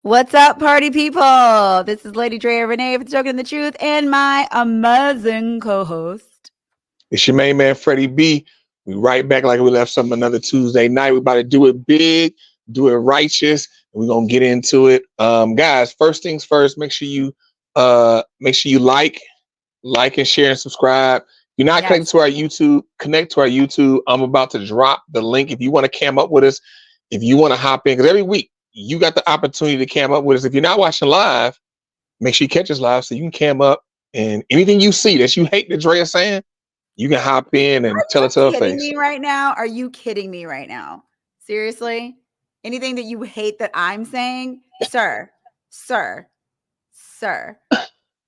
What's up, party people? This is Lady Drea Renee with Joking the Truth and my amazing co-host. It's your main man, Freddie B. We right back like we left something another Tuesday night. We about to do it big, do it righteous, and we're gonna get into it. Guys, first things first, make sure you like and share and subscribe. If you're not connected to our YouTube, connect to our YouTube. I'm about to drop the link. If you want to cam up with us, if you want to hop in, because every week you got the opportunity to cam up with us. If you're not watching live, make sure you catch us live so you can cam up, and anything you see that you hate that Dre is saying, you can hop in and tell it to her Kidding face. me right now? Are you kidding me right now? Seriously? Anything that you hate that I'm saying, sir?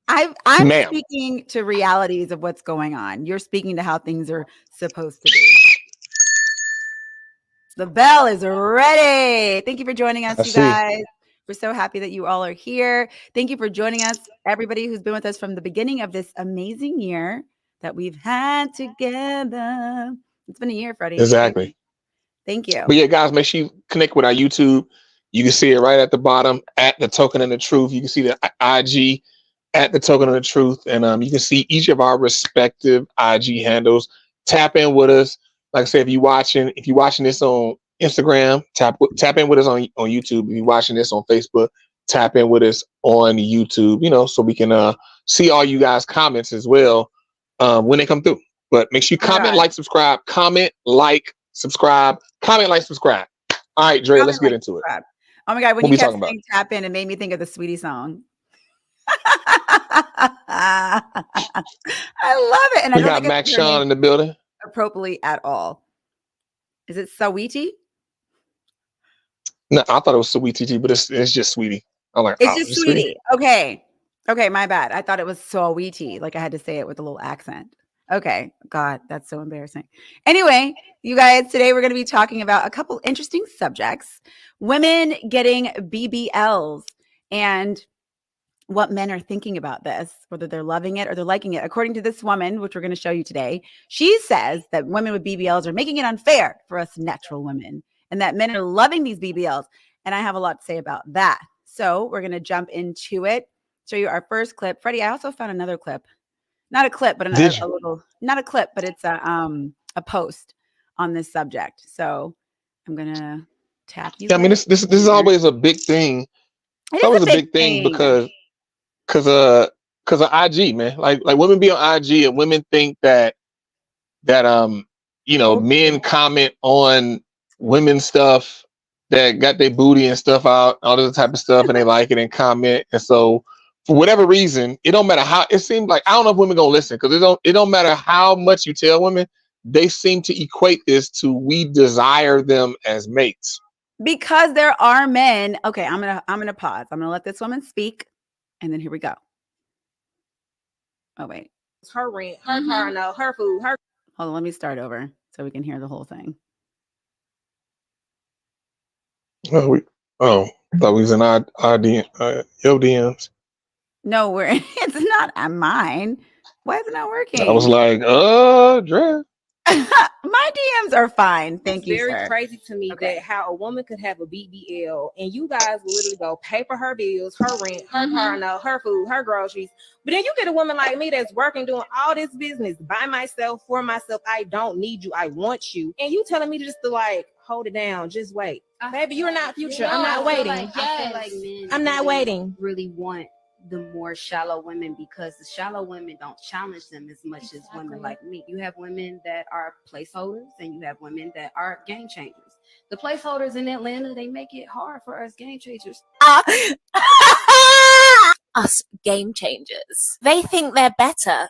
I'm Ma'am. speaking to realities of what's going on. You're speaking to how things are supposed to be. The bell is ready. Thank you for joining us, you guys. We're so happy that you all are here. Thank you for joining us, everybody who's been with us from the beginning of this amazing year that we've had together. It's been a year, Freddie. Exactly. Thank you. But yeah, guys, make sure you connect with our YouTube. You can see it right at the bottom at the Token of the Truth. You can see the IG at the Token of the Truth, and you can see each of our respective IG handles. Tap in with us. Like I said, if you're watching this on Instagram, tap in with us on YouTube. If you're watching this on Facebook, tap in with us on YouTube. So we can see all you guys' comments as well when they come through. But make sure you comment, like, subscribe. Comment, like, subscribe. Comment, like, subscribe. All right, Dre, let's get into it. Oh my God, when you kept saying tap in, it made me think of the Sweetie song. I love it. And we got Max Sean in the building. Appropriately at all. Is it Saweetie? No, I thought it was Sweetie, but it's just Sweetie. I'm like, it's just Sweetie. Okay, my bad. I thought it was Saweetie. Like I had to say it with a little accent. Okay, God, that's so embarrassing. Anyway, you guys, today we're going to be talking about a couple interesting subjects: women getting BBLs and what men are thinking about this, whether they're loving it or they're liking it. According to this woman, which we're going to show you today, she says that women with BBLs are making it unfair for us natural women and that men are loving these BBLs. And I have a lot to say about that. So we're going to jump into it, show you our first clip. Freddie, I also found another clip. Not a clip, but a little, not a clip, but it's a post on this subject. So I'm going to tap you. Yeah, I mean, this is always a big thing. It's always a big thing because of IG, man. Like women be on IG and women think that men comment on women's stuff that got their booty and stuff out, all this type of stuff, and they like it and comment. And so for whatever reason, it don't matter how, it seems like, I don't know if women gonna listen, because it don't matter how much you tell women, they seem to equate this to we desire them as mates. Because there are men. Okay, I'm gonna pause. I'm gonna let this woman speak. And then here we go. Oh, wait. Her rent, her car note, her food, her. Hold on, let me start over so we can hear the whole thing. I thought we was in your DMs. No, it's not on mine. Why is it not working? I was like, Dre. My DMs are fine. Thank you, sir. It's very crazy to me that how a woman could have a BBL and you guys literally go pay for her bills, her rent, her car note, her food, her groceries. But then you get a woman like me that's working, doing all this business by myself, for myself. I don't need you. I want you. And you telling me just to like hold it down. Just wait. Baby, you're not future. I'm not waiting. I feel like men I'm not waiting. Really want the more shallow women because the shallow women don't challenge them as much as women like me. You have women that are placeholders and you have women that are game changers. The placeholders in Atlanta, they make it hard for us game changers. Us game changers. They think they're better.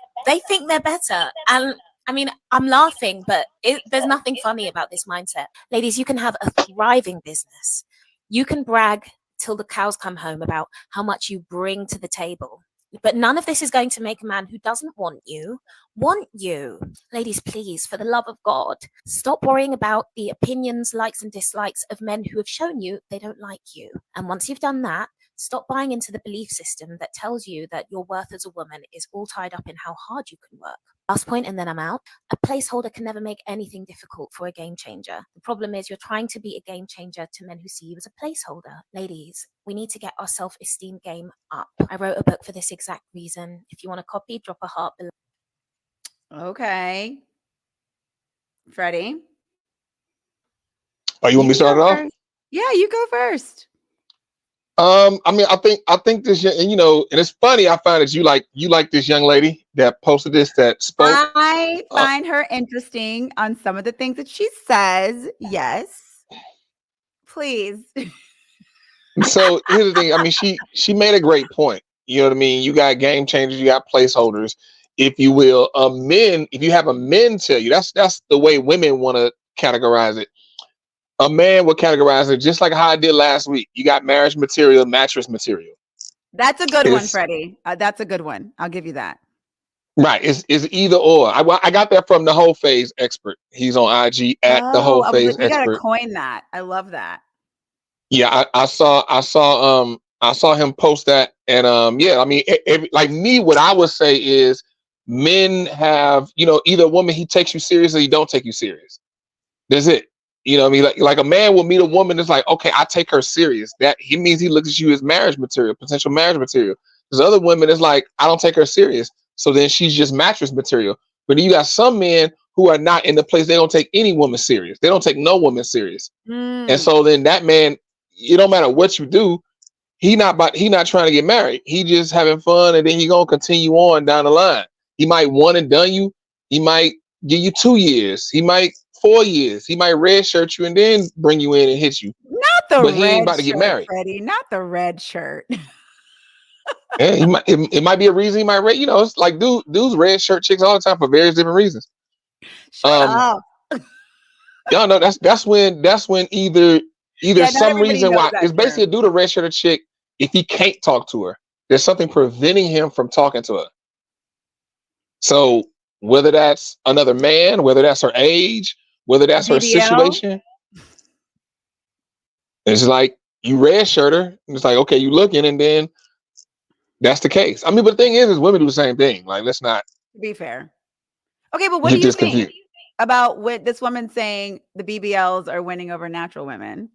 And I mean, I'm laughing, but there's nothing funny about this mindset. Ladies, you can have a thriving business. You can brag till the cows come home about how much you bring to the table. But none of this is going to make a man who doesn't want you. Ladies, please, for the love of God, stop worrying about the opinions, likes and dislikes of men who have shown you they don't like you. And once you've done that, Stop buying into the belief system that tells you that your worth as a woman is all tied up in how hard you can work. Last point, and then I'm out. A placeholder can never make anything difficult for a game changer. The problem is you're trying to be a game changer to men who see you as a placeholder. Ladies, we need to get our self-esteem game up. I wrote a book for this exact reason. If you want a copy, drop a heart below. Okay. Freddie? Oh, you want me to start it off? Yeah, you go first. I mean, I think this, and and it's funny. I find that you like this young lady that posted this, that spoke. I find her interesting on some of the things that she says. Yes, please. So here's the thing. I mean, she made a great point. You know what I mean? You got game changers, you got placeholders, if you will. Men, if you have a men tell you, that's the way women want to categorize it. A man will categorize it just like how I did last week. You got marriage material, mattress material. That's a good one, Freddie. That's a good one. I'll give you that. Right. It's either or. I got that from the Whole Phase Expert. He's on IG at the Whole Phase we Expert. Gotta coin that. I love that. Yeah, I saw him post that, and yeah, I mean, like me, what I would say is men have, either a woman, he takes you serious or he don't take you serious. That's it. You know what I mean? Like a man will meet a woman that's like, okay, I take her serious. That he means he looks at you as marriage material, potential marriage material. There's other women that's like, I don't take her serious. So then she's just mattress material. But then you got some men who are not in the place, they don't take any woman serious. They don't take no woman serious. And so then that man, it don't matter what you do, he not trying to get married. He just having fun, and then he gonna continue on down the line. He might one and done you. He might give you 2 years. He might 4 years. He might red shirt you and then bring you in and hit you. Not the but he red ain't about to get shirt, married. Freddie. Not the red shirt. Yeah, it might be a reason he might red. It's like dudes red shirt chicks all the time for various different reasons. Shut up. Y'all know that's when either some reason why it's basically a dude a red shirt a chick if he can't talk to her. There's something preventing him from talking to her. So whether that's another man, whether that's her age, whether that's her situation, it's like you red shirt her. And it's like, okay, you looking, and then that's the case. I mean, but the thing is women do the same thing. Like, let's not be fair. Okay, but what do you think about what this woman saying the BBLs are winning over natural women?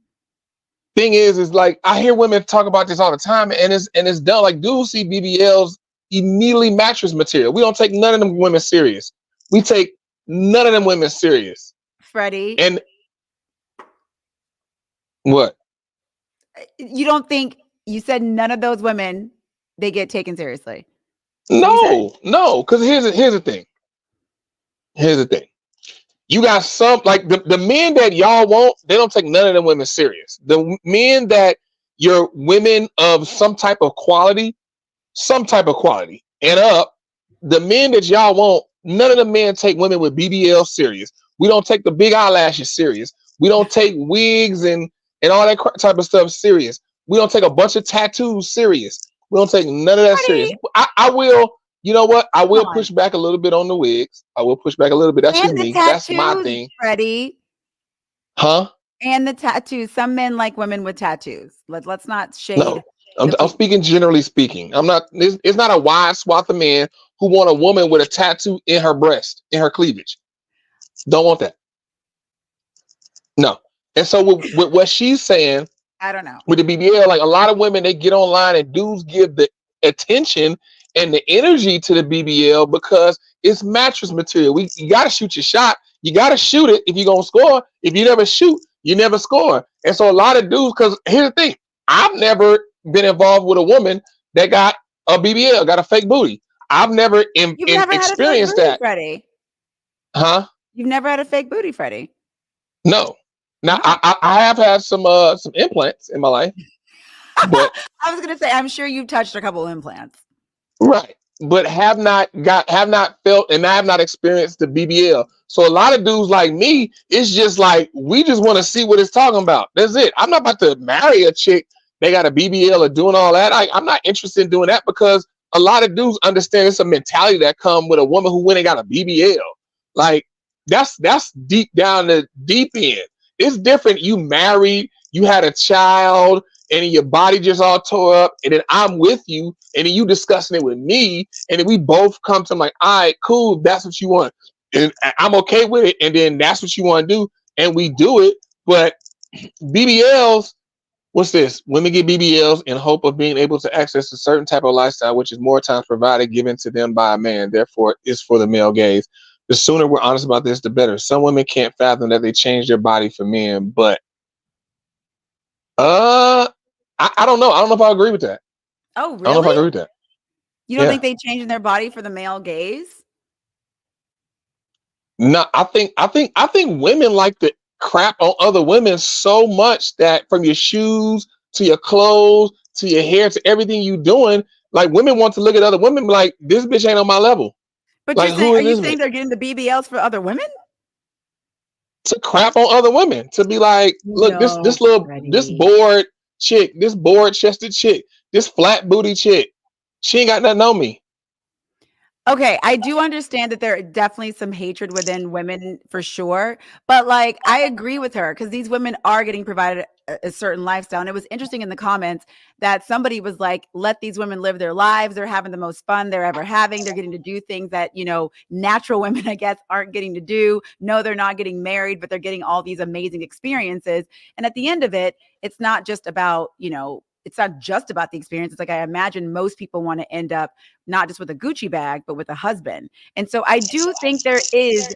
Thing is like I hear women talk about this all the time, and it's done. Like, dudes see BBLs immediately mattress material. We don't take none of them women serious. We take none of them women serious. Freddie. And what? You don't think, you said none of those women, they get taken seriously? No, because here's the thing. Here's the thing. You got some, like the men that y'all want, they don't take none of them women serious. The men that you're women of some type of quality, and up, the men that y'all want, none of the men take women with BBL serious. We don't take the big eyelashes serious. We don't take wigs and all that type of stuff serious. We don't take a bunch of tattoos serious. We don't take none of that serious. I will. You know what? I will push back a little bit on the wigs. I will push back a little bit. That's just me. That's my thing. Freddie. Huh? And the tattoos. Some men like women with tattoos. Let's not shade. No, I'm speaking generally speaking. I'm not. It's not a wide swath of men who want a woman with a tattoo in her breast, in her cleavage. Don't want that. No. And so with what she's saying, I don't know. With the BBL, like a lot of women, they get online and dudes give the attention and the energy to the BBL because it's mattress material. You got to shoot your shot. You got to shoot it if you're going to score. If you never shoot, you never score. And so a lot of dudes, because here's the thing, I've never been involved with a woman that got a BBL, got a fake booty. I've never experienced that. Freddie. Huh? You've never had a fake booty, Freddie? No. Now, I have had some implants in my life. But I was going to say, I'm sure you've touched a couple implants. Right. But have not felt and I have not experienced the BBL. So a lot of dudes like me, it's just like, we just want to see what it's talking about. That's it. I'm not about to marry a chick. They got a BBL or doing all that. I'm not interested in doing that because a lot of dudes understand it's a mentality that come with a woman who went and got a BBL. Like that's deep down the deep end. It's different. You married, you had a child, and then your body just all tore up, and then I'm with you, and then you discussing it with me, and then we both come to like, all right, cool, that's what you want, and I'm okay with it, and then that's what you want to do, and we do it. But BBLs, what's this? Women get BBLs in hope of being able to access a certain type of lifestyle, which is more times provided given to them by a man. Therefore, it's for the male gaze. The sooner we're honest about this, the better. Some women can't fathom that they change their body for men, but I don't know. I don't know if I agree with that. Oh, I don't know if I agree really? with that. You don't Yeah. think they changing their body for the male gaze? No, I think women like to crap on other women so much that from your shoes to your clothes to your hair to everything you doing, like women want to look at other women like this bitch ain't on my level. But Like you're saying, who are is you this saying bitch? they're getting the BBLs for other women? To crap on other women, to be like, look, this No, this Freddie. bored chick, this bored chested chick, this flat booty chick, she ain't got nothing on me. Okay, I do understand that there are definitely some hatred within women for sure, but like I agree with her because these women are getting provided a certain lifestyle. And it was interesting in the comments that somebody was like, let these women live their lives. They're having the most fun they're ever having. They're getting to do things that, natural women, I guess, aren't getting to do. No, they're not getting married, but they're getting all these amazing experiences. And at the end of it, it's not just about, it's not just about the experience. It's like I imagine most people want to end up not just with a Gucci bag, but with a husband. And so I do think there is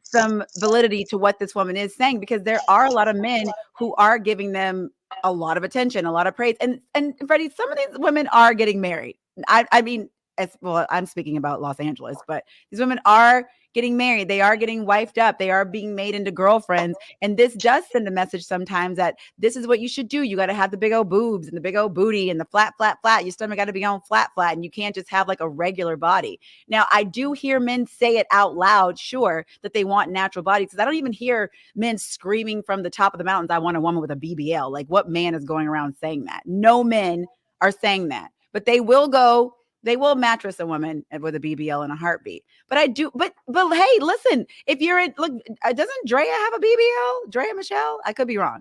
some validity to what this woman is saying because there are a lot of men who are giving them a lot of attention, a lot of praise. And Freddie, some of these women are getting married. I mean, as well, I'm speaking about Los Angeles, but these women are getting married. They are getting wifed up. They are being made into girlfriends. And this does send a message sometimes that this is what you should do. You got to have the big old boobs and the big old booty and the flat, flat, flat. Your stomach got to be on flat, flat. And you can't just have like a regular body. Now, I do hear men say it out loud, sure, that they want natural bodies. Because I don't even hear men screaming from the top of the mountains, I want a woman with a BBL. Like what man is going around saying that? No men are saying that. But they will mattress a woman with a BBL in a heartbeat. But I do, but hey, listen, if you're in, look, doesn't Drea have a BBL? Drea Michelle? I could be wrong.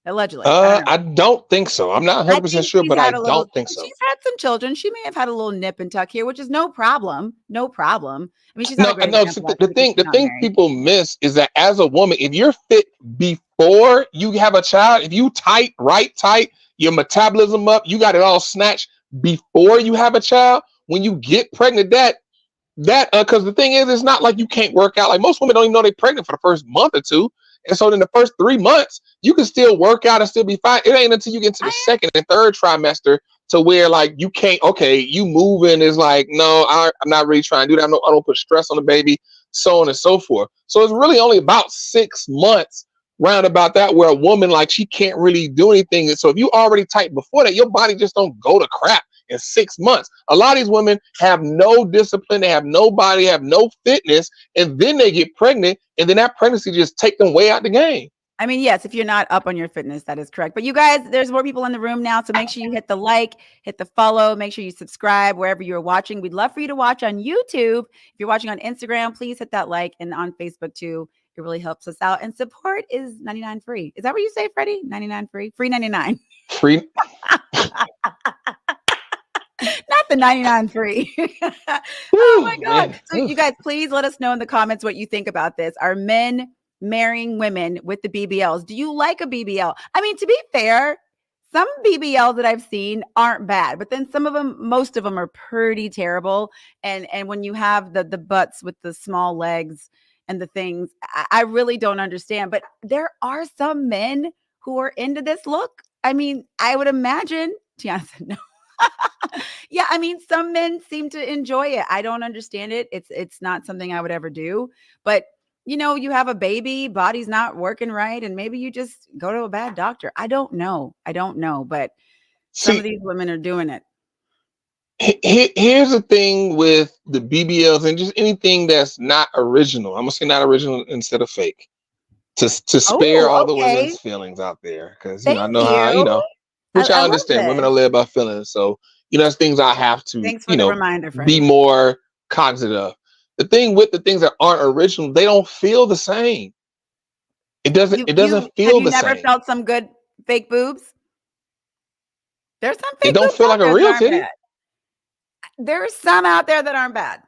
Allegedly. I don't know. I don't think so. I'm not I 100% think sure, she's but I had a little, don't think so. she's had some children. She may have had a little nip and tuck here, which is no problem. No problem. I mean, she's not a No, great no. example The actually because thing, she's the not thing married. people miss is that as a woman, if you're fit before you have a child, if you tight, right tight, your metabolism up, you got it all snatched before you have a child. When you get pregnant, because the thing is, it's not like you can't work out. Like most women don't even know they're pregnant for the first month or two, and so in the first 3 months, you can still work out and still be fine. It ain't until you get into the second and third trimester to where like you can't. Okay, you moving is like no, I'm not really trying to do that. I don't put stress on the baby, so on and so forth. So it's really only about 6 months round about that where a woman like she can't really do anything. And so if you already tight before that, your body just don't go to crap in 6 months. A lot of these women have no discipline, they have no body, have no fitness, and then they get pregnant, and then that pregnancy just take them way out the game. I mean, yes, if you're not up on your fitness, that is correct. But you guys, there's more people in the room now. So make sure you hit the like, hit the follow, make sure you subscribe wherever you're watching. We'd love for you to watch on YouTube. If you're watching on Instagram, please hit that like and on Facebook too. It really helps us out. And support is 99 free. Is that what you say, Freddie? 99 free? Free 99. Free. Not the 99 free. Oh my God. Man. So you guys, please let us know in the comments what you think about this. Are men marrying women with the BBLs? Do you like a BBL? I mean, to be fair, some BBLs that I've seen aren't bad, but then some of them, most of them are pretty terrible. And when you have the butts with the small legs and the things, I really don't understand. But there are some men who are into this look. I mean, I would imagine, Tiana said no. Yeah, I mean, some men seem to enjoy it. I don't understand it. It's not something I would ever do. But you have a baby, body's not working right, and maybe you just go to a bad doctor. I don't know. But some of these women are doing it. Here's the thing with the BBLs and just anything that's not original. I'm gonna say not original instead of fake. To spare all Oh, the okay. women's feelings out there, because Thank I know how you. which I I love understand. Women this. are led by feelings, so there's things I have to Thanks for the reminder, be Freddie. more cognizant of. The thing with the things that aren't original, they don't feel the same. It doesn't Have feel you the never same. felt some good fake boobs? There's some It fake don't boobs feel out like a there that real aren't titty. bad. There's some out there that aren't bad.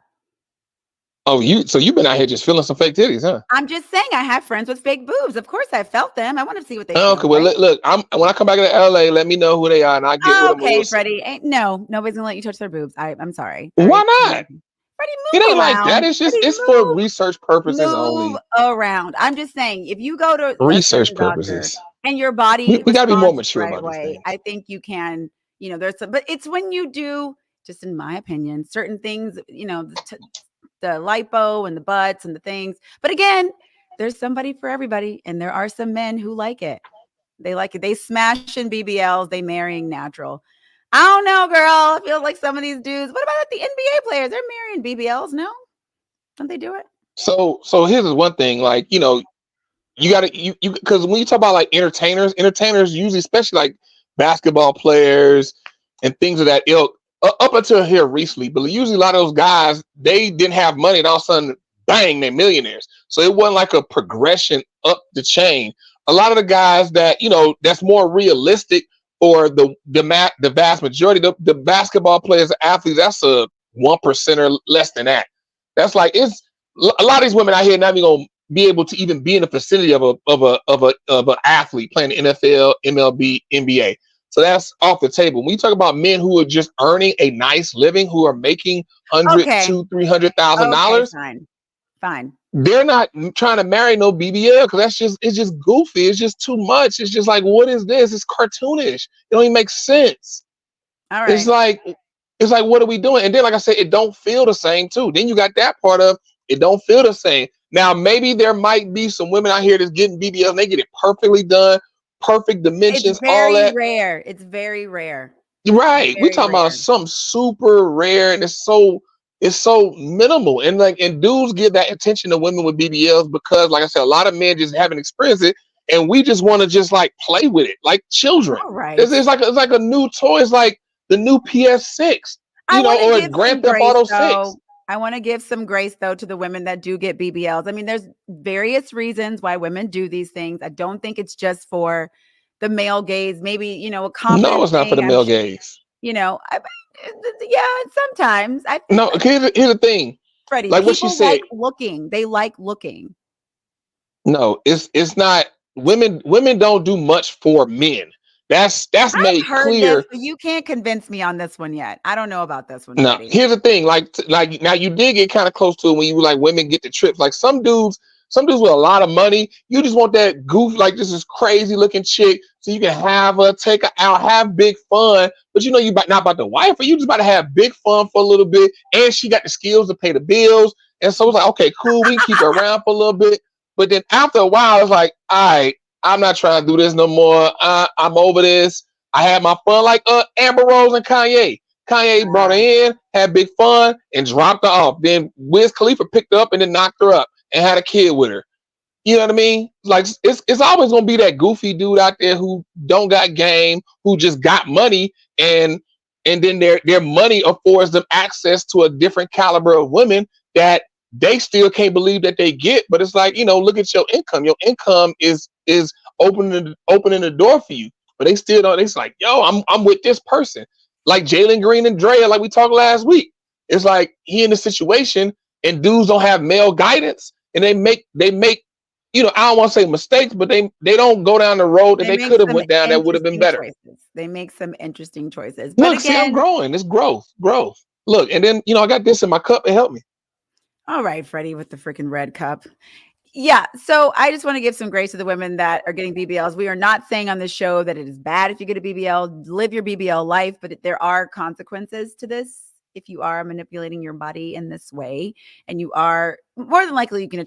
Oh, you've been out here just feeling some fake titties, huh? I'm just saying, I have friends with fake boobs. Of course, I felt them. I want to see what they Oh, smell okay, well, like. look, when I come back to LA, let me know who they are, and I get with them. Okay, We'll see. Freddie. No, nobody's gonna let you touch their boobs. I'm sorry. All Why right, not? Freddie, It move ain't like that. around. Freddie, It's for research purposes move only. around. I'm just saying, if you go to a Research certain doctor purposes. and your body We got to be more responds the mature right about these way, things. I think you can. There's some, but it's when you do, just in my opinion, certain things. The lipo and the butts and the things. But again, there's somebody for everybody, and there are some men who like it. They like it. They smash in BBLs. They marrying natural. I don't know, girl. I feel like some of these dudes. What about the NBA players? They're marrying BBLs. No, don't they do it? So here's one thing, like, you got to you because when you talk about like entertainers usually, especially like basketball players and things of that ilk, up until here recently, but usually a lot of those guys, they didn't have money, and all of a sudden, bang, they're millionaires. So it wasn't like a progression up the chain. A lot of the guys that that's more realistic for the vast majority, the basketball players, the athletes, that's a 1% or less than that. That's like, it's a lot of these women out here not even gonna be able to even be in the vicinity of an athlete playing the NFL, MLB, NBA. So that's off the table. When you talk about men who are just earning a nice living, who are making Okay. $100,000-$300,000, Fine. they're not trying to marry no BBL because it's just goofy. It's just too much. It's just like, what is this? It's cartoonish. It don't even make sense. All It's right. like, what are we doing? And then, like I said, it don't feel the same too. Then you got that part of it don't feel the same. Now, maybe there might be some women out here that's getting BBL and they get it perfectly done, perfect It's dimensions, all very that. rare. It's very rare. Right. We're Very talking about rare. something super rare, and it's so minimal. And dudes give that attention to women with BBLs because, like I said, a lot of men just haven't experienced it, and we just want to just like play with it like children. All right. It's like a new toy. It's like the new PS6, I want to or give Grand some Theft grace, Auto though. 6. I want to give some grace, though, to the women that do get BBLs. I mean, there's various reasons why women do these things. I don't think it's just for the male gaze. Maybe, a No, confidence it's not for thing. the I'm male sure, gaze. yeah, sometimes. I think, No, here's the thing. Freddie, Like what she people like said. looking. They like looking. No, it's not. Women don't do much for men. That's I've made heard this, clear. but you can't convince me on this one yet. I don't know about this one, No, Freddie. here's the thing. Like now, you did get kind of close to it when you were like, women get the trips. Like some dudes with a lot of money, you just want that goof, like this is crazy looking chick, so you can have her, take her out, have big fun. But you not about the wife, or you just about to have big fun for a little bit, and she got the skills to pay the bills. And so it's like, okay, cool, we can keep her around for a little bit. But then after a while, it's like, all right, I'm not trying to do this no more. I'm over this. I had my fun, like Amber Rose and Kanye. Kanye brought her in, had big fun, and dropped her off. Then Wiz Khalifa picked her up and then knocked her up and had a kid with her. You know what I mean? Like it's always gonna be that goofy dude out there who don't got game, who just got money, and then their money affords them access to a different caliber of women that they still can't believe that they get. But it's like, look at your income. Your income is opening the door for you. But they still don't. It's like, yo, I'm with this person. Like Jalen Green and Drea, like we talked last week. It's like he in a situation and dudes don't have male guidance, and they make I don't want to say mistakes, but they don't go down the road that they could have went down that would have been better. Choices. They make some interesting choices. But Look, see, I'm growing. It's growth. Look, and then I got this in my cup. It helped me. All right, Freddie, with the freaking red cup. Yeah. So I just want to give some grace to the women that are getting BBLs. We are not saying on this show that it is bad if you get a BBL. Live your BBL life, but there are consequences to this. If you are manipulating your body in this way, and you are more than likely you can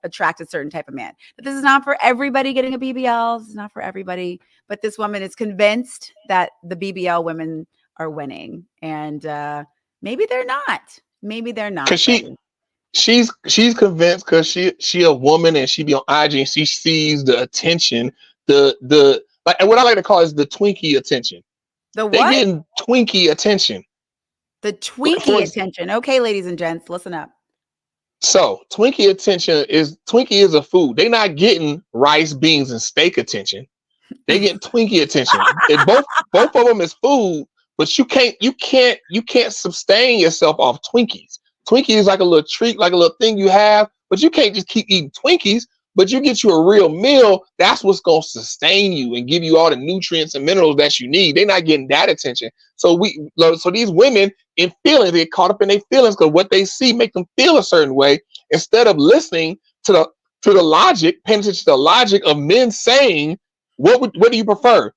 attract a certain type of man. But this is not for everybody getting a BBL. This is not for everybody. But this woman is convinced that the BBL women are winning, and maybe they're not. Maybe they're not. Because she's convinced because she a woman and she be on IG and she sees the attention, the like, and what I like to call is the Twinkie attention. The what? They getting Twinkie attention. The Twinkie attention. Okay, ladies and gents, listen up. So Twinkie is a food. They're not getting rice, beans, and steak attention. They get Twinkie attention. And both of them is food, but you can't sustain yourself off Twinkies. Twinkie is like a little treat, like a little thing you have, but you can't just keep eating Twinkies. But you get you a real meal, that's what's gonna sustain you and give you all the nutrients and minerals that you need. They're not getting that attention. So these women in feelings, they get caught up in their feelings because what they see make them feel a certain way instead of listening to the logic, paying attention to the logic of men saying, what do you prefer?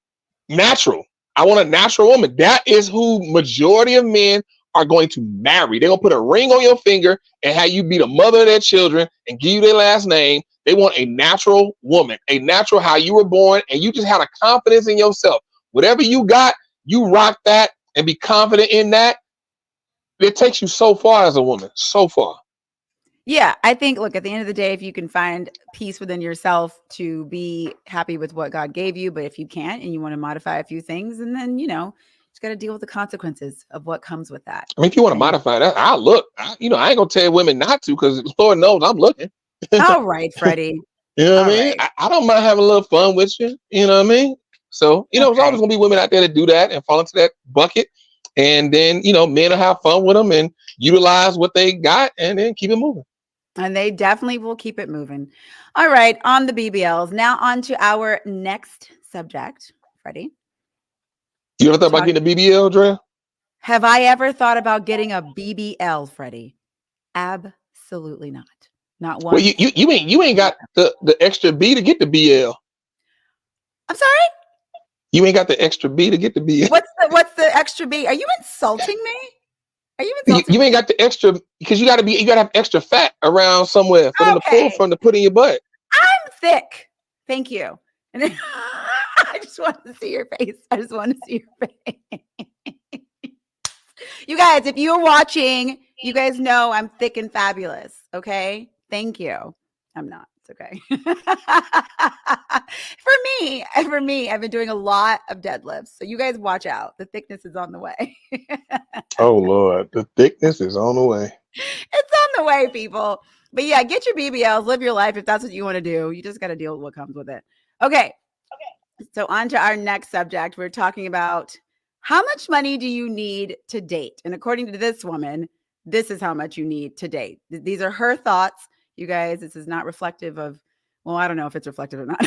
Natural. I want a natural woman. That is who majority of men are going to marry. They're gonna put a ring on your finger and have you be the mother of their children and give you their last name. They want a natural woman, a natural how you were born, and you just had a confidence in yourself. Whatever you got, you rock that and be confident in that. It takes you so far as a woman, so far. Yeah, I think, look, at the end of the day, if you can find peace within yourself to be happy with what God gave you, but if you can't and you want to modify a few things, and then, just got to deal with the consequences of what comes with that. I mean, if you want to modify that, I'll look. I ain't gonna tell women not to because Lord knows I'm looking. All right, Freddie. You know what I mean? Right. I don't mind having a little fun with you. You know what I mean? So, there's always going to be women out there that do that and fall into that bucket. And then, men will have fun with them and utilize what they got and then keep it moving. And they definitely will keep it moving. All right, on the BBLs. Now on to our next subject, Freddie. You ever thought about getting a BBL, Dre? Have I ever thought about getting a BBL, Freddie? Absolutely not. Not one. Well, you ain't got the extra B to get the BL. I'm sorry? You ain't got the extra B to get the BL. What's the extra B? Are you insulting me? Are you insulting you ain't got the extra because you gotta have extra fat around somewhere for them to pull from to put in your butt. I'm thick. Thank you. And I just want to see your face. I just want to see your face. You guys, if you're watching, you guys know I'm thick and fabulous. Okay. Thank you. I'm not. It's okay. For me, I've been doing a lot of deadlifts. So you guys watch out. The thickness is on the way. Oh, Lord. The thickness is on the way. It's on the way, people. But yeah, get your BBLs, live your life if that's what you want to do. You just got to deal with what comes with it. Okay. So on to our next subject. We're talking about how much money do you need to date? And according to this woman, this is how much you need to date. These are her thoughts. You guys, this is not reflective of, well, I don't know if it's reflective or not.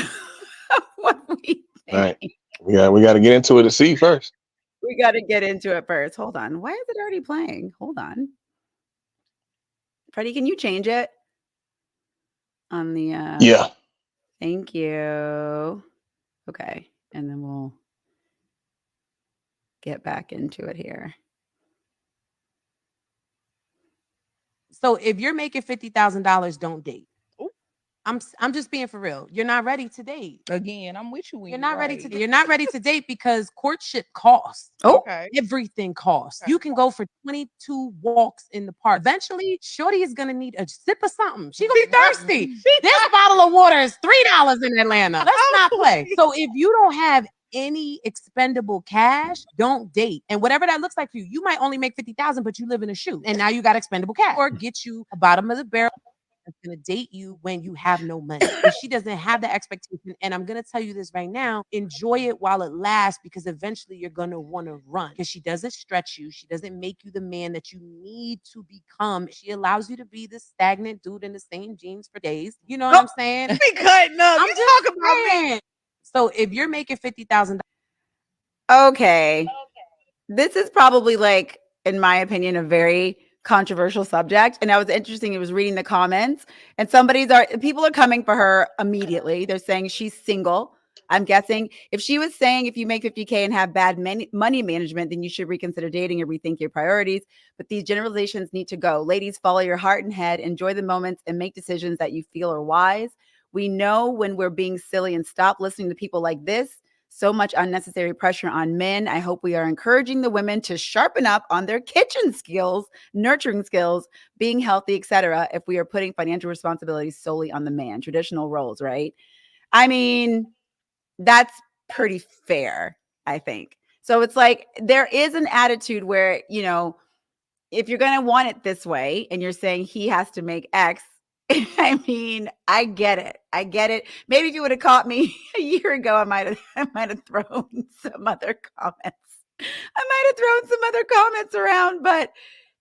What we think. All right. We got to get into it to see first. We got to get into it first. Hold on. Why is it already playing? Hold on. Freddie, can you change it? On the Yeah. Thank you. Okay. And then we'll get back into it here. So if you're making $50,000, don't date. I'm just being for real. You're not ready to date. Again, I'm with you. When You're not ready to date. You're not ready to date because courtship costs. Okay. Everything costs. Okay. You can go for 22 walks in the park. Eventually, Shorty is gonna need a sip of something. She gonna be thirsty. This bottle of water is $3 in Atlanta. Let's not play. So if you don't have any expendable cash, don't date. And whatever that looks like for you, you might only make 50,000, but you live in a shoe, and now you got expendable cash. Or get you a bottom of the barrel that's gonna date you when you have no money. If she doesn't have the expectation, and I'm gonna tell you this right now, enjoy it while it lasts because eventually you're gonna want to run because she doesn't stretch you. She doesn't make you the man that you need to become. She allows you to be this stagnant dude in the same jeans for days. You know what I'm saying? Be cutting up. I'm You just talk about me. saying. So if you're making $50,000, Okay. This is probably, like, in my opinion, a very controversial subject. And that was interesting. It was reading the comments, and people are coming for her immediately. They're saying she's single. I'm guessing if she was saying if you make 50K and have bad money management, then you should reconsider dating or rethink your priorities. But these generalizations need to go. Ladies, follow your heart and head, enjoy the moments, and make decisions that you feel are wise. We know when we're being silly, and stop listening to people like this. So much unnecessary pressure on men. I hope we are encouraging the women to sharpen up on their kitchen skills, nurturing skills, being healthy, etc. if we are putting financial responsibilities solely on the man, traditional roles, right? I mean, that's pretty fair, I think. So it's like there is an attitude where, if you're going to want it this way and you're saying he has to make X, I mean, I get it. I get it. Maybe if you would have caught me a year ago, I might have thrown some other comments. I might have thrown some other comments around, but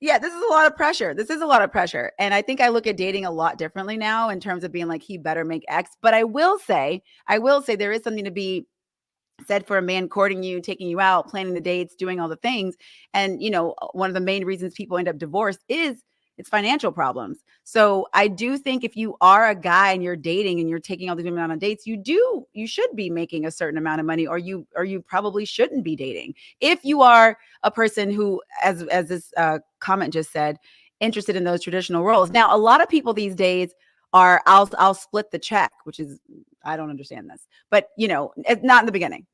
yeah, this is a lot of pressure. This is a lot of pressure. And I think I look at dating a lot differently now in terms of being like, he better make X. But I will say there is something to be said for a man courting you, taking you out, planning the dates, doing all the things. And, one of the main reasons people end up divorced is it's financial problems. So I do think if you are a guy and you're dating and you're taking all these women on dates, you should be making a certain amount of money, or you probably shouldn't be dating. If you are a person who, as this comment just said, interested in those traditional roles. Now, a lot of people these days are I'll split the check, which is, I don't understand this, but it's not in the beginning,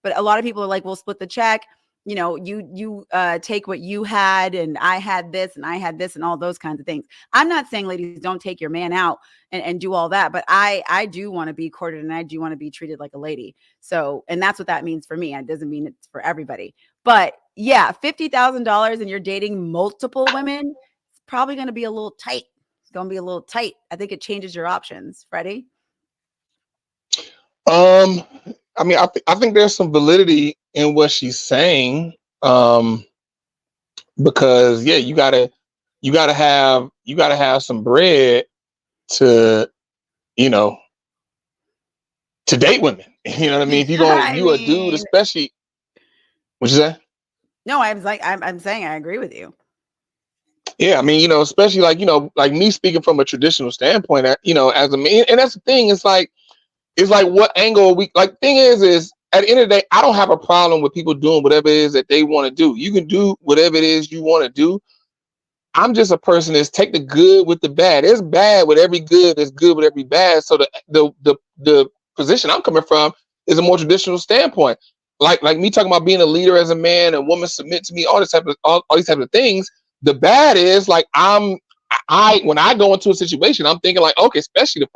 but a lot of people are like, we'll split the check. You take what you had and I had this and all those kinds of things. I'm not saying, ladies, don't take your man out and do all that, but I do want to be courted and I do want to be treated like a lady. So, and that's what that means for me. It doesn't mean it's for everybody, but yeah, $50,000 and you're dating multiple women, it's probably going to be a little tight. It's going to be a little tight. I think it changes your options. Freddie? I mean, I think there's some validity in what she's saying. Because yeah, you gotta have some bread to, to date women. You know what I mean? If you a dude, especially, what you say? No, I'm saying I agree with you. Yeah, I mean, especially like me speaking from a traditional standpoint, as a man, and that's the thing. It's like what angle we like. Thing is at the end of the day, I don't have a problem with people doing whatever it is that they want to do. You can do whatever it is you want to do. I'm just a person that's take the good with the bad. There's bad with every good. There's good with every bad. So the position I'm coming from is a more traditional standpoint. Like me talking about being a leader as a man and women submit to me, all these type of things. The bad is like when I go into a situation, I'm thinking like, okay, especially the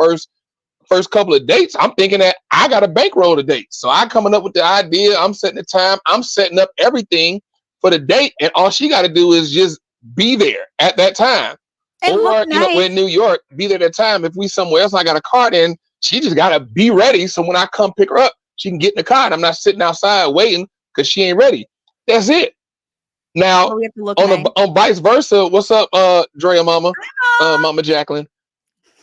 first couple of dates, I'm thinking that I got to bankroll the date. So I'm coming up with the idea. I'm setting the time. I'm setting up everything for the date. And all she got to do is just be there at that time. And or, we're in New York, be there at that time. If we somewhere else, I got a car, then she just got to be ready. So when I come pick her up, she can get in the car and I'm not sitting outside waiting because she ain't ready. That's it. Now, on vice versa, what's up, Drea Mama, Mama Jacqueline?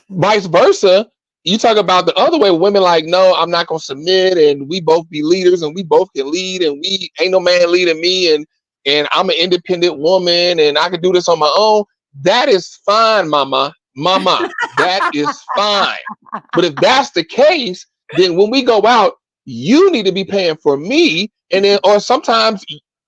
Vice versa, you talk about the other way, women like, no, I'm not gonna submit, and we both be leaders, and we both can lead, and we ain't no man leading me, and I'm an independent woman, and I can do this on my own. That is fine, Mama. That is fine. But if that's the case, then when we go out, you need to be paying for me, and then or sometimes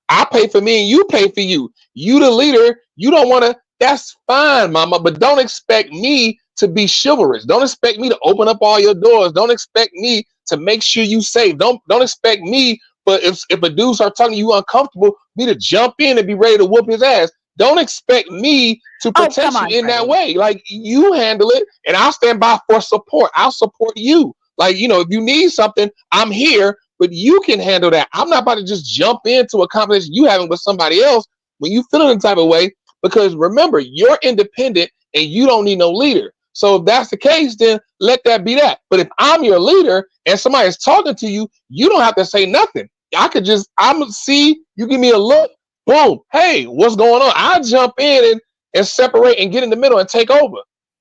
I pay for me and you pay for you. You the leader. You don't want to. That's fine, Mama. But don't expect me to be chivalrous. Don't expect me to open up all your doors. Don't expect me to make sure you safe. Don't expect me. But if a dude start talking to you uncomfortable, me to jump in and be ready to whoop his ass. Don't expect me to protect you in that way. Like, you handle it, and I'll stand by for support. I'll support you. Like, if you need something, I'm here. But you can handle that. I'm not about to just jump into a conversation you having with somebody else when you feel in the type of way, because remember, you're independent and you don't need no leader. So if that's the case, then let that be that. But if I'm your leader and somebody is talking to you, you don't have to say nothing. I'm see, you give me a look, boom, hey, what's going on? I'll jump in and separate and get in the middle and take over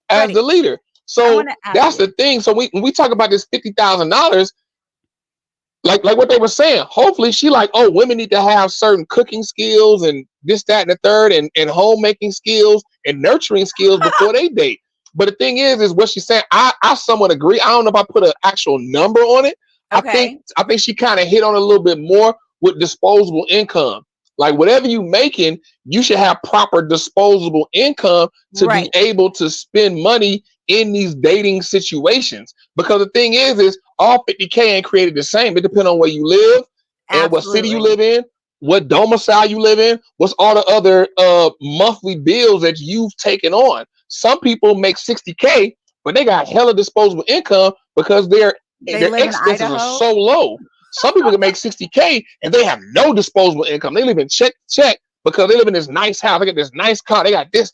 as the leader. So that's the thing. So when we talk about this $50,000, like what they were saying, hopefully she like, oh, women need to have certain cooking skills and this, that, and the third, and homemaking skills and nurturing skills before they date. But the thing is what she's saying, I somewhat agree. I don't know if I put an actual number on it. Okay. I think she kind of hit on a little bit more with disposable income. Like, whatever you making, you should have proper disposable income to be able to spend money in these dating situations. Because the thing is all 50K ain't created the same. It depends on where you live and what city you live in, what domicile you live in, what's all the other monthly bills that you've taken on. Some people make 60K, but they got hella disposable income because their expenses are so low. Some people can make 60K and they have no disposable income. They live in check because they live in this nice house. They got this nice car. They got this.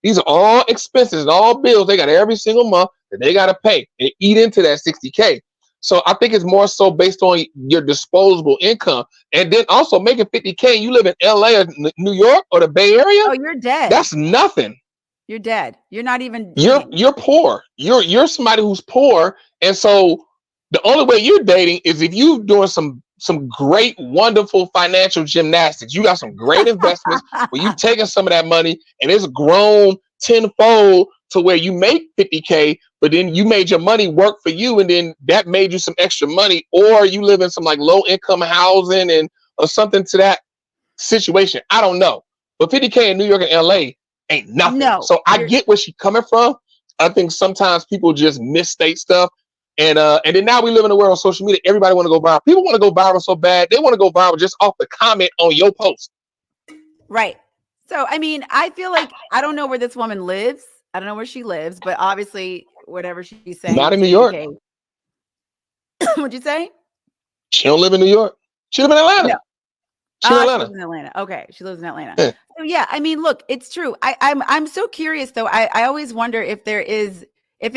These are all expenses and all bills they got every single month that they got to pay and eat into that 60K. So I think it's more so based on your disposable income. And then also making 50K, you live in LA or New York or the Bay Area, Oh, you're dead. that's nothing. You're dead. You're not even You're eating. poor. You're somebody who's poor. And so the only way you're dating is if you're doing some great, wonderful financial gymnastics. You got some great investments where you've taken some of that money and it's grown tenfold to where you make 50K, but then you made your money work for you, and then that made you some extra money, or you live in some like low income housing and or something to that situation. I don't know. But 50K in New York and LA ain't nothing. No, So I get where she's coming from. I think sometimes people just misstate stuff. And then now we live in a world of social media. Everybody want to go viral. People want to go viral so bad. They want to go viral just off the comment on your post. right. So, I mean, I feel like I don't know where this woman lives. I don't know where she lives, but obviously, whatever she's saying. Not in New York. What'd you say? She don't live in New York. She live in Atlanta. No. She in She Atlanta. lives in Atlanta. Okay, she lives in Atlanta. Yeah. So yeah, I mean, look, it's true. I'm so curious though. I always wonder if it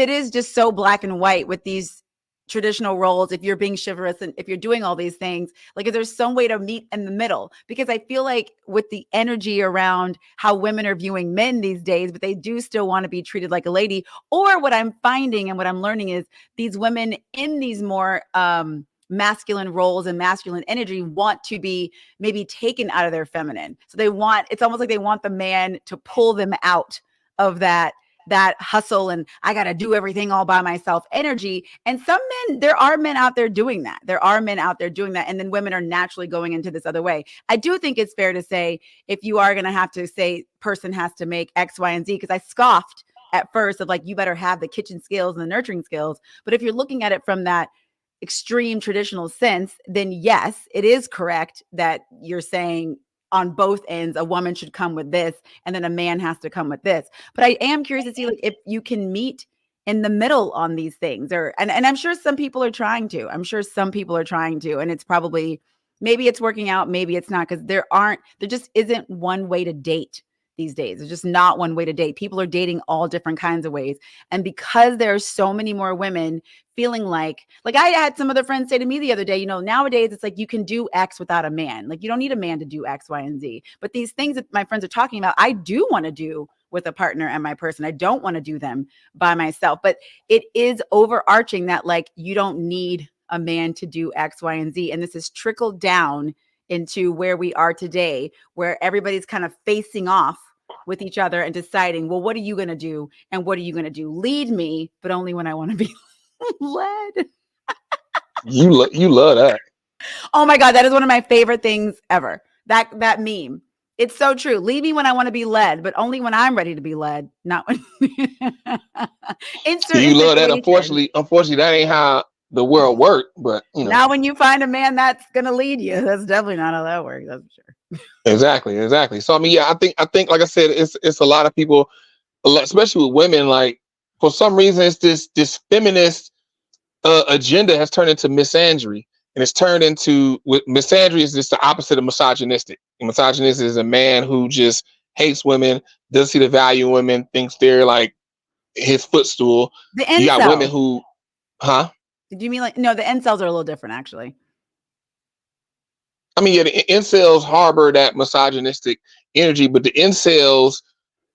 is just so black and white with these traditional roles, if you're being chivalrous and if you're doing all these things, like if there's some way to meet in the middle. Because I feel like with the energy around how women are viewing men these days, but they do still want to be treated like a lady. Or what I'm finding and what I'm learning is these women in these more masculine roles and masculine energy want to be maybe taken out of their feminine. So it's almost like they want the man to pull them out of that hustle and I got to do everything all by myself energy. And some men, there are men out there doing that. And then women are naturally going into this other way. I do think it's fair to say, if you are going to have to say person has to make X, Y, and Z, because I scoffed at first of like, you better have the kitchen skills and the nurturing skills. But if you're looking at it from that extreme traditional sense, then yes, it is correct that you're saying on both ends, a woman should come with this, and then a man has to come with this. But I am curious to see like if you can meet in the middle on these things, and I'm sure some people are trying to. And it's probably maybe it's working out, maybe it's not, because there just isn't one way to date these days. There's just not one way to date. People are dating all different kinds of ways, and because there are so many more women feeling like I had some other friends say to me the other day, nowadays it's like you can do X without a man. Like you don't need a man to do X, Y, and Z. But these things that my friends are talking about, I do want to do with a partner and my person. I don't want to do them by myself. But it is overarching that like you don't need a man to do X, Y, and Z. And this has trickled down into where we are today, where everybody's kind of facing off with each other and deciding, well, what are you going to do? And what are you going to do? Lead me, but only when I want to be led. You love that. Oh my God, that is one of my favorite things ever. That meme. It's so true. Lead me when I want to be led, but only when I'm ready to be led, not when you love that. Unfortunately, that ain't how the world works. But now when you find a man that's gonna lead you, that's definitely not how that works. That's for sure. Exactly. So I mean, yeah, I think like I said, it's a lot of people, especially with women. Like for some reason, it's this feminist agenda has turned into misandry, and it's turned into misandry is just the opposite of misogynistic. Misogynist is a man who just hates women, doesn't see the value in women, thinks they're like his footstool. The incels. You got women who, Did you mean like no? The incels are a little different, actually. I mean, yeah, the incels harbor that misogynistic energy, but the incels,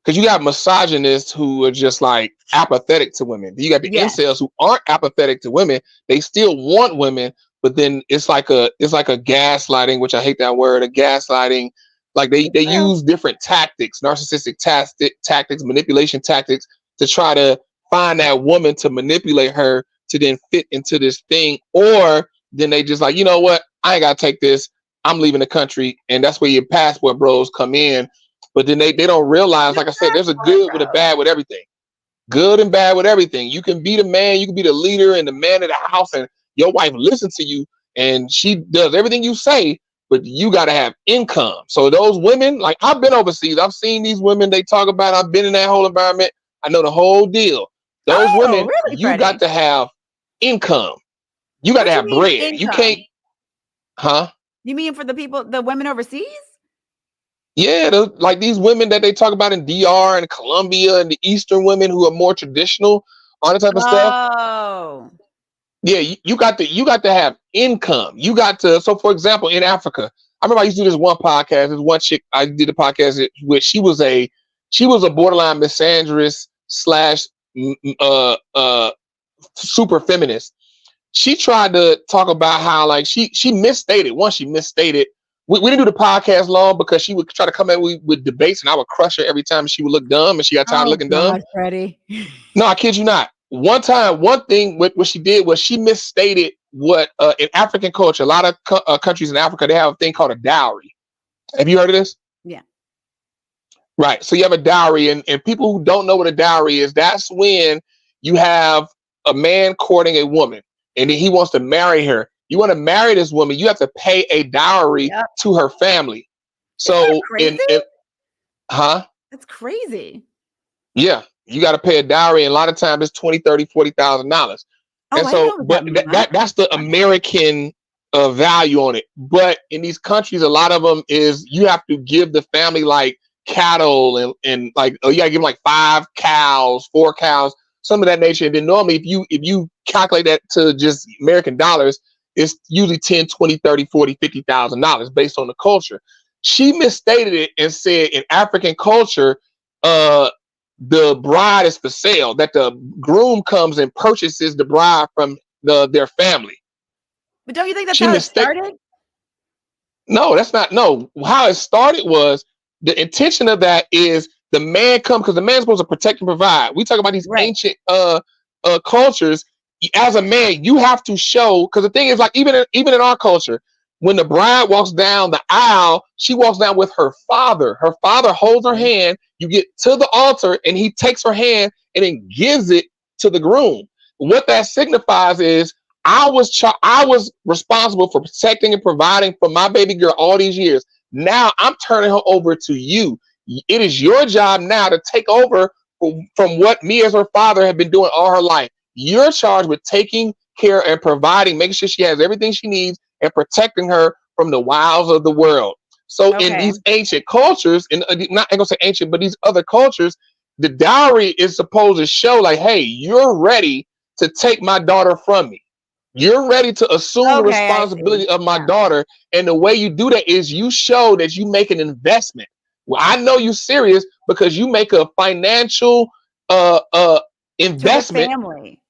because you got misogynists who are just like apathetic to women. You got the incels who aren't apathetic to women. They still want women, but then it's like a gaslighting, which I hate that word, a gaslighting. Like they use different tactics, narcissistic tactics, manipulation tactics to try to find that woman to manipulate her to then fit into this thing. Or then they just like, you know what? I ain't got to take this. I'm leaving the country. And that's where your passport bros come in. But then they don't realize, like I said, there's a good with a bad with everything. Good and bad with everything. You can be the man, you can be the leader and the man of the house, and your wife listens to you and she does everything you say, but you got to have income. So those women, like I've been overseas, I've seen these women they talk about, I've been in that whole environment. I know the whole deal. Those women, really, you got to have income. You got to have bread. Income? You can't, You mean for the women overseas? Yeah, like these women that they talk about in DR and Colombia and the Eastern women who are more traditional, all that type of stuff. Oh, Yeah, you got to have income. You got to. So, for example, in Africa, I remember I used to do this one podcast. This one chick I did a podcast with. She was a borderline misandrist slash super feminist. She tried to talk about how like she misstated. Once she misstated, we didn't do the podcast long because she would try to come in with debates, and I would crush her every time she would look dumb, and she got tired of oh looking dumb. God, Freddie. No, I kid you not. One time, one thing what she did was she misstated what in African culture, a lot of countries in Africa, they have a thing called a dowry. Have you heard of this? Yeah. Right. So you have a dowry, and people who don't know what a dowry is, that's when you have a man courting a woman and then he wants to marry her. You want to marry this woman, you have to pay a dowry Yep. to her family. Isn't that So crazy? huh? That's crazy. Yeah. You got to pay a dowry, and a lot of times it's $20,000, $30,000, $40,000. Oh, And I didn't so, know it was but that much. that's the American value on it. But in these countries, a lot of them is you have to give the family like cattle and like, oh, you gotta give them like 5 cows, 4 cows, some of that nature. And then normally if you calculate that to just American dollars, it's usually 10, 20, 30, 40, $50,000 based on the culture. She misstated it and said in African culture, the bride is for sale, that the groom comes and purchases the bride from their family. But don't you think that's She how it mistake. started? No, that's not. No, how it started was the intention of that is the man come because the man's supposed to protect and provide. We talk about these Right. ancient cultures. As a man, you have to show, because the thing is, like even in our culture, when the bride walks down the aisle, she walks down with her father. Her father holds her hand. You get to the altar, and he takes her hand and then gives it to the groom. What that signifies is I was responsible for protecting and providing for my baby girl all these years. Now I'm turning her over to you. It is your job now to take over from what me as her father have been doing all her life. You're charged with taking care and providing, making sure she has everything she needs and protecting her from the wiles of the world. So in Okay. these ancient cultures, and not I'm gonna say ancient, but these other cultures, the dowry is supposed to show like, hey, you're ready to take my daughter from me. You're ready to assume the Okay, I see. responsibility of my Yeah. daughter. And the way you do that is you show that you make an investment. Well, I know you're serious because you make a financial To the investment, family.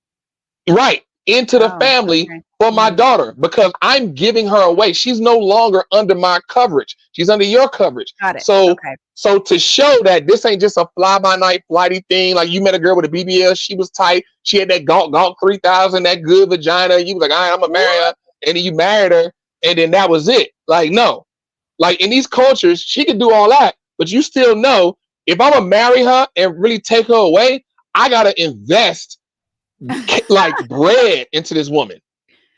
right, into the Oh, family okay. for my daughter because I'm giving her away. She's no longer under my coverage. She's under your coverage. Got it. So Okay. so to show that this ain't just a fly by night flighty thing, like you met a girl with a BBL, she was tight, she had that Gawk 3000, that good vagina. You was like, all right, I'm gonna marry her, and then you married her, and then that was it. Like no, like in these cultures, she can do all that, but you still know if I'm gonna marry her and really take her away, I gotta invest like bread into this woman.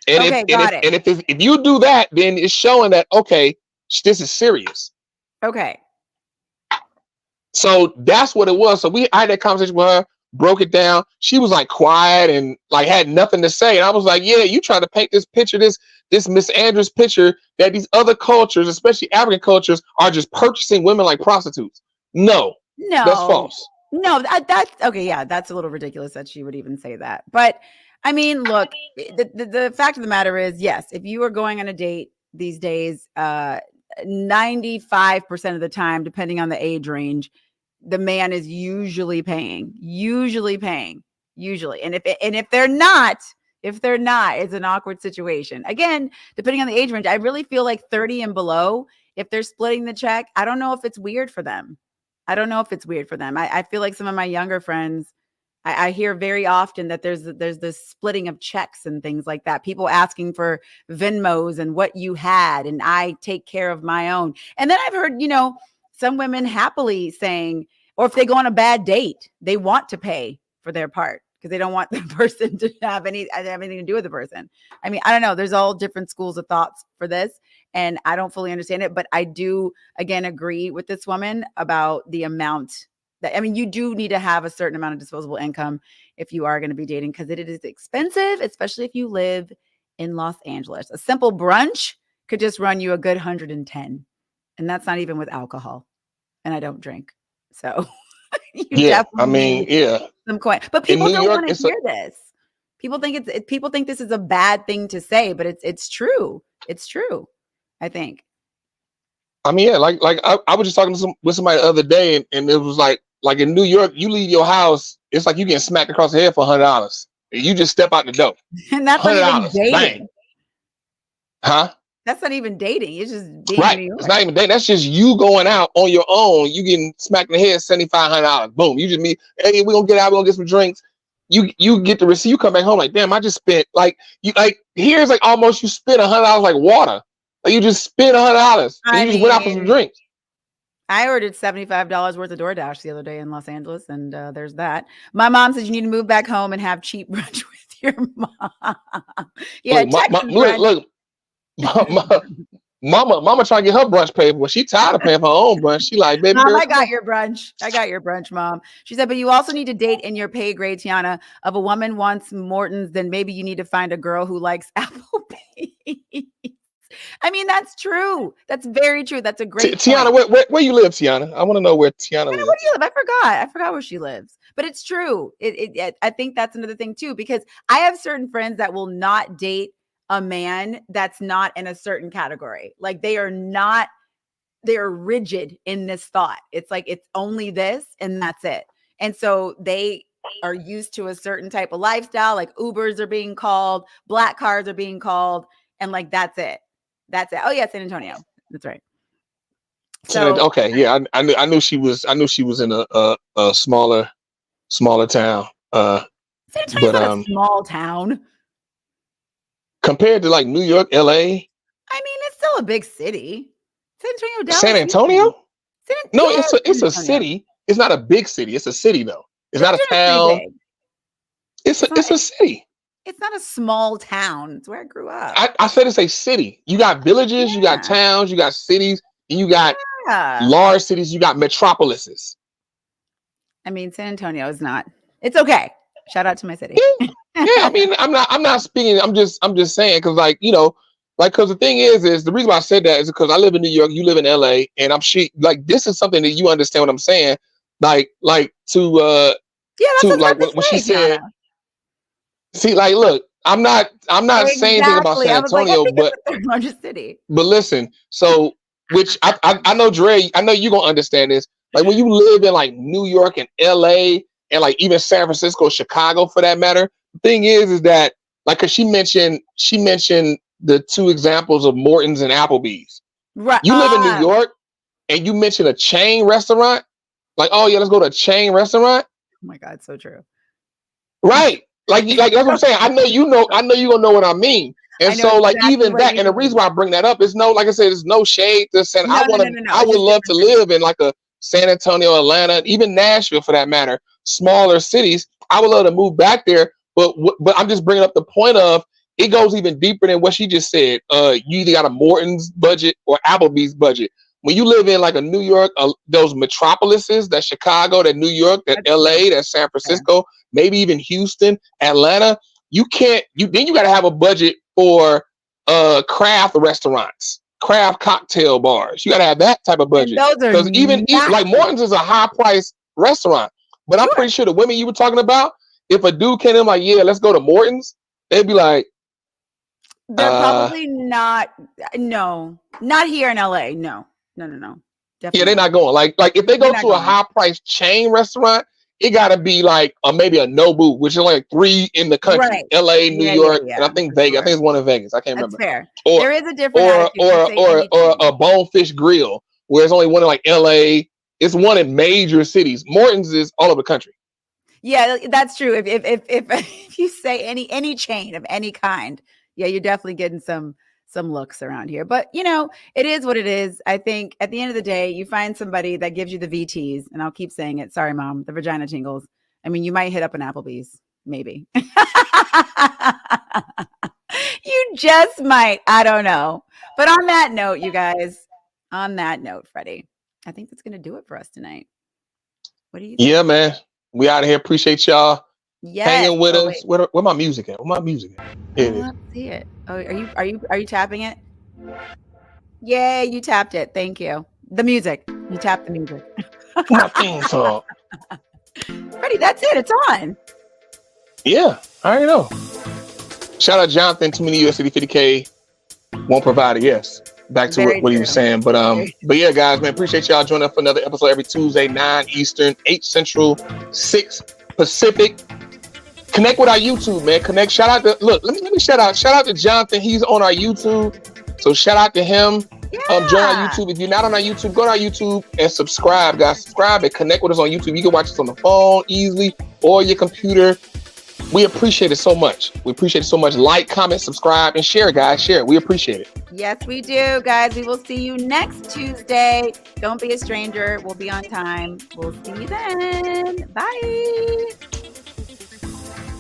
And if Okay, and got if it. and if you do that, then it's showing that okay, this is serious. Okay. So that's what it was. So I had that conversation with her, broke it down. She was like quiet and like had nothing to say. And I was like, yeah, you trying to paint this picture, this Miss Andrews picture that these other cultures, especially African cultures, are just purchasing women like prostitutes. No, that's No. false. No, that's okay. Yeah, that's a little ridiculous that she would even say that. But I mean, look, the fact of the matter is, yes, if you are going on a date these days, 95% of the time, depending on the age range, the man is usually paying, usually. And if they're not, it's an awkward situation. Again, depending on the age range, I really feel like 30 and below, if they're splitting the check, I don't know if it's weird for them. I feel like some of my younger friends, I hear very often that there's this splitting of checks and things like that. People asking for Venmos and what you had, and I take care of my own. And then I've heard, some women happily saying, or if they go on a bad date, they want to pay for their part because they don't want the person to have anything to do with the person. I mean, I don't know. There's all different schools of thoughts for this, and I don't fully understand it, but I do again agree with this woman about the amount that, I mean, you do need to have a certain amount of disposable income if you are going to be dating because it is expensive, especially if you live in Los Angeles. A simple brunch could just run you a good 110, and that's not even with alcohol. and I don't drink. So you Yeah, I definitely mean, need yeah. some coin. But In people New don't York, want to it's a. hear this. People think this is a bad thing to say, but it's true. It's true. I think. I mean, yeah, like I was just talking to with somebody the other day, and it was like in New York, you leave your house, it's like you getting smacked across the head for $100. You just step out the door, And that's not even $100, bang, dating. huh? That's not even dating. It's just being in Right. New It's York. not even dating. That's just you going out on your own. You getting smacked in the head, $7,500. Boom. You just meet, hey, we're gonna get out, we're gonna get some drinks. You get the receipt, you come back home like, damn, I just spent like here's like almost you spent $100 like water. Like you just spent $100 and I you just went out for some mean, drinks. I ordered $75 worth of DoorDash the other day in Los Angeles, and there's that. My mom says you need to move back home and have cheap brunch with your mom. Yeah, Look, Texas brunch. look, my, mama trying to get her brunch paid, but she tired of paying for her own brunch. She like, baby Mom, girl, I come on. got your brunch. I got your brunch, Mom. She said, but you also need to date in your pay grade, Tiana. If a woman wants Morton's, then maybe you need to find a girl who likes Applebee's. I mean, that's true. That's very true. That's a great Tiana, point. where you live, Tiana? I want to know where Tiana Where do lives. you live? I forgot where she lives. But it's true. I think that's another thing too, because I have certain friends that will not date a man that's not in a certain category. Like they're rigid in this thought. It's like it's only this and that's it. And so they are used to a certain type of lifestyle, like Ubers are being called, black cars are being called, and like that's it. That's it. Oh yeah, San Antonio. That's right. So Okay, yeah, I knew she was in a smaller town. San Antonio's But not a small town. compared to like New York, LA, I mean, it's still a big city. San Antonio, Dallas, San Antonio? No, yeah, it's San a Antonio. city. It's not a big city. It's a city though. It's San not a Antonio's pretty town. big. It's a city. It's not a small town. It's where I grew up. I said it's a city. You got villages, you got Yeah. towns, you got cities, and you got Yeah. large cities, you got metropolises. I mean, San Antonio is not. It's okay. Shout out to my city. Yeah, I mean, I'm not speaking. I'm just saying because like because the thing is the reason why I said that is because I live in New York, you live in LA, and like this is something that you understand what I'm saying. Like to Yeah, that's to what like I was when she said, Tiana. see, like, look, I'm not saying anything about Exactly. San I was like, I Antonio, think but it's the third largest city. listen, so which I know Dre, I know you're gonna understand this. Like when you live in like New York and LA and like even San Francisco, Chicago for that matter, the thing is that like cause she mentioned the two examples of Morton's and Applebee's. Right. You live in New York and you mention a chain restaurant, like, oh yeah, let's go to a chain restaurant. Oh my God, so true. Right. Like that's what I'm saying. I know you're gonna know what I mean. And I know so like exactly even what that, you and the mean. reason why I bring that up is like I said, there's no shade to saying No. I It's would just love to different cities. live in like a San Antonio, Atlanta, even Nashville for that matter, smaller cities. I would love to move back there, but I'm just bringing up the point of it goes even deeper than what she just said. You either got a Morton's budget or Applebee's budget. When you live in like a New York, those metropolises, that Chicago, that New York, that That's LA, true. that San Francisco, maybe even Houston, Atlanta, you can't. Then you got to have a budget for craft restaurants, craft cocktail bars. You got to have that type of And budget those are because even like massive. Morton's is a high price restaurant, but I'm pretty sure the women you were talking about, if a dude came in like, yeah, let's go to Morton's, they'd be like, They're probably not. No, not here in LA. No. Definitely. yeah, they're not going. Like if they go to a high price chain restaurant, it gotta be like maybe a Nobu, which is only like 3 in the country. Right. LA, New Yeah, York, yeah, and I think for Vegas. sure. I think it's one in Vegas. I can't That's remember. fair. Or There is a different attitude. You say any or chain. a Bonefish Grill, where it's only one in like LA. It's one in major cities. Morton's is all over the country. Yeah, that's true. If if you say any chain of any kind, yeah, you're definitely getting some looks around here. But it is what it is. I think at the end of the day, you find somebody that gives you the VTs, and I'll keep saying it. Sorry, Mom, the vagina tingles. I mean, you might hit up an Applebee's, maybe. You just might. I don't know. But on that note, you guys, Freddie, I think that's going to do it for us tonight. What do you think? Yeah, man. We out of here. Appreciate y'all hanging with us. Where my music at? Where my music at? Here it is. Let's see it. Oh, are you tapping it? Yay, you tapped it. Thank you. The music. You tap the music. My theme song. Freddie, that's it. It's on. Yeah, I already know. Shout out Jonathan. Too many USD 50K won't provide it. Yes. Back to Very what he true. was saying. But yeah, guys, man, appreciate y'all joining us for another episode every Tuesday, 9 Eastern, 8 Central, 6 Pacific. Connect with our YouTube, man. Connect. Shout out to let me shout out to Jonathan. He's on our YouTube. So shout out to him. Join our YouTube. If you're not on our YouTube, go to our YouTube and subscribe, guys. Subscribe and connect with us on YouTube. You can watch us on the phone easily or your computer. We appreciate it so much. We appreciate it so much. Like, comment, subscribe, and share, guys. Share it. We appreciate it. Yes, we do, guys. We will see you next Tuesday. Don't be a stranger. We'll be on time. We'll see you then. Bye.